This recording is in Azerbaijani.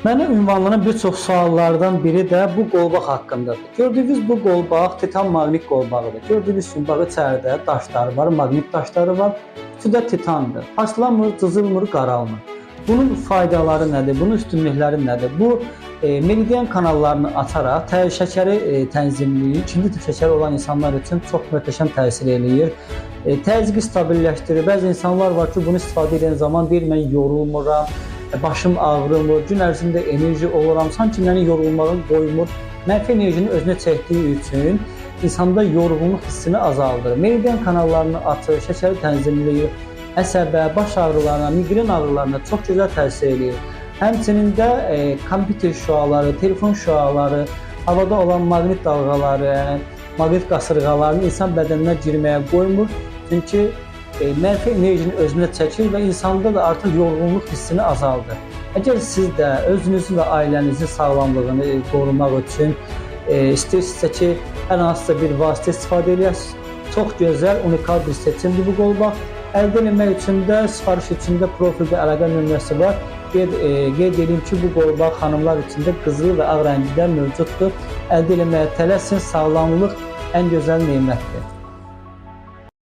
Mənə ünvanlanan bir çox suallardan biri də bu qolbaq haqqındadır. Gördüyünüz bu qolbaq titan maqnit qolbağıdır. Gördüyünüz kimi bax içəridə daşları var, maqnit daşları var. Üçü də titandır. Paslanmır, cızılmır, qaralmır. Bunun faydaları nədir? Bunun üstünlükləri nədir? Bu meridian kanallarını açaraq şəkəri tənzimləyir. İkinci tip şəkəri olan insanlar üçün çox möhtəşəm təsir eləyir. Təzyiqi stabilləşdirir. Bəzi insanlar var ki, bunu istifadə edən zaman deyir, mən yorulmuram, başım ağrımır, gün ərzində enerji oluram, sanki məni yorulmağa qoymur. Mənfi enerjini özünə çəkdiyi üçün insanda yorğunluq hissini azaldır. Meridian kanallarını açır, şəkəri tənzimləyir, əsəbə, baş ağrılarına, migren ağrılarına çox gözəl təsir eləyir. Həmçinin də kompüter şüaları, telefon şüaları, havada olan maqnit dalğaları, maqnit qasırğalarını insan bədəninə girməyə qoymur. Çünki mənfi enerjini özünə çəkir və insanda da artıq yorğunluq hissini azaldır. Əgər siz də özünüzün və ailənizin sağlamlığını qorumaq üçün istəyirsinizsə ki, hər hansısa bir vasitə istifadə edəsiniz, çox gözəl, unikal bir seçimdir bu qolbaq. Əldə etmək üçün də sifariş üçün də profildə əlaqə nömrəsi var. Qeyd edeyim ki, bu qolbaq xanımlar üçün də qızıl və ağ rəngdə mövcuddur. Əldə etməyə tələsin, sağlamlıq ən gözəl nemətdir.